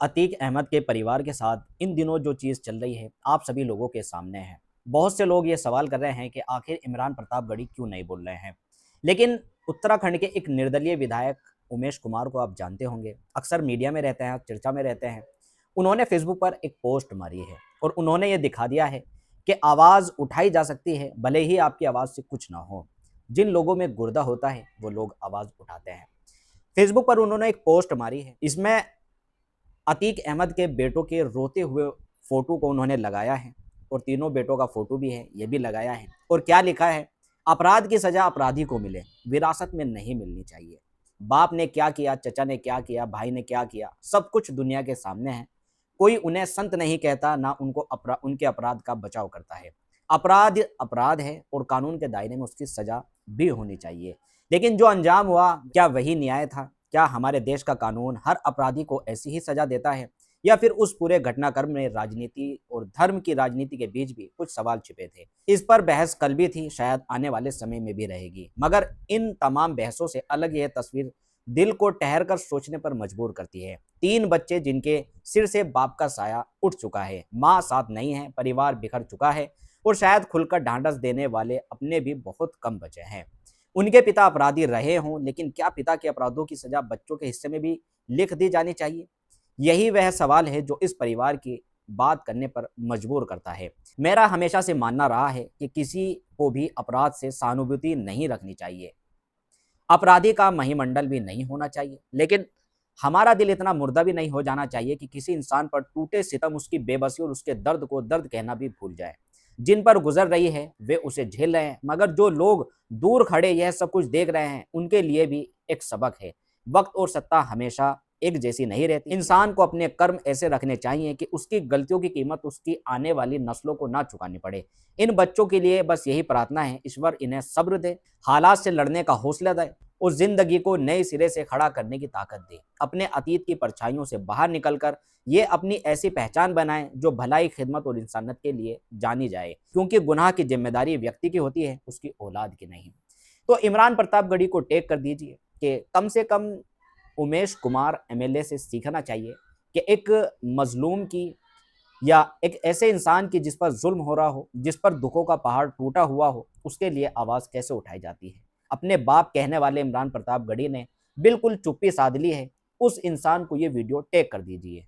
अतीक अहमद के परिवार के साथ इन दिनों जो चीज़ चल रही है आप सभी लोगों के सामने है। बहुत से लोग ये सवाल कर रहे हैं कि आखिर इमरान प्रतापगढ़ी क्यों नहीं बोल रहे हैं। लेकिन उत्तराखंड के एक निर्दलीय विधायक उमेश कुमार को आप जानते होंगे, अक्सर मीडिया में रहते हैं, चर्चा में रहते हैं। उन्होंने फेसबुक पर एक पोस्ट मारी है और उन्होंने ये दिखा दिया है कि आवाज़ उठाई जा सकती है, भले ही आपकी आवाज़ से कुछ ना हो। जिन लोगों में गुर्दा होता है वो लोग आवाज़ उठाते हैं। फेसबुक पर उन्होंने एक पोस्ट मारी है, इसमें अतीक अहमद के बेटों के रोते हुए फोटो को उन्होंने लगाया है और तीनों बेटों का फोटो भी है, ये भी लगाया है। और क्या लिखा है, अपराध की सजा अपराधी को मिले, विरासत में नहीं मिलनी चाहिए। बाप ने क्या किया, चचा ने क्या किया, भाई ने क्या किया, सब कुछ दुनिया के सामने है। कोई उन्हें संत नहीं कहता, ना उनको उनके अपराध का बचाव करता है। अपराध अपराध है और कानून के दायरे में उसकी सजा भी होनी चाहिए। लेकिन जो अंजाम हुआ, क्या वही न्याय था? क्या हमारे देश का कानून हर अपराधी को ऐसी ही सजा देता है, या फिर उस पूरे घटनाक्रम में राजनीति और धर्म की राजनीति के बीच भी कुछ सवाल छिपे थे? इस पर बहस कल भी थी, शायद आने वाले समय में भी रहेगी। मगर इन तमाम बहसों से अलग यह तस्वीर दिल को ठहर कर सोचने पर मजबूर करती है। 3 बच्चे जिनके सिर से बाप का साया उठ चुका है, माँ साथ नहीं है, परिवार बिखर चुका है और शायद खुलकर ढांढस देने वाले अपने भी बहुत कम बचे हैं। उनके पिता अपराधी रहे हों, लेकिन क्या पिता के अपराधों की सजा बच्चों के हिस्से में भी लिख दी जानी चाहिए? यही वह सवाल है जो इस परिवार की बात करने पर मजबूर करता है। मेरा हमेशा से मानना रहा है कि किसी को भी अपराध से सहानुभूति नहीं रखनी चाहिए, अपराधी का महिमंडल भी नहीं होना चाहिए, लेकिन हमारा दिल इतना मुर्दा भी नहीं हो जाना चाहिए कि किसी इंसान पर टूटे सितम, उसकी बेबसी और उसके दर्द को दर्द कहना भी भूल जाए। जिन पर गुजर रही है वे उसे झेल रहे हैं, मगर जो लोग दूर खड़े यह सब कुछ देख रहे हैं उनके लिए भी एक सबक है। वक्त और सत्ता हमेशा एक जैसी नहीं रहती। इंसान को अपने कर्म ऐसे रखने चाहिए कि उसकी गलतियों की कीमत उसकी आने वाली नस्लों को ना चुकानी पड़े। इन बच्चों के लिए बस यही प्रार्थना है, ईश्वर इन्हें सब्र दे, हालात से लड़ने का हौसला दे और जिंदगी को नए सिरे से खड़ा करने की ताकत दे। अपने अतीत की परछाइयों से बाहर निकलकर ये अपनी ऐसी पहचान बनाएं जो भलाई, खिदमत और इंसानियत के लिए जानी जाए, क्योंकि गुनाह की जिम्मेदारी व्यक्ति की होती है, उसकी औलाद की नहीं। तो इमरान प्रतापगढ़ी को टैग कर दीजिए कि कम से कम उमेश कुमार एमएलए से सीखना चाहिए कि एक मजलूम की या एक ऐसे इंसान की जिस पर जुल्म हो रहा हो, जिस पर दुखों का पहाड़ टूटा हुआ हो, उसके लिए आवाज़ कैसे उठाई जाती है। अपने बाप कहने वाले इमरान प्रतापगढ़ी ने बिल्कुल चुप्पी साध ली है। उस इंसान को ये वीडियो टैग कर दीजिए।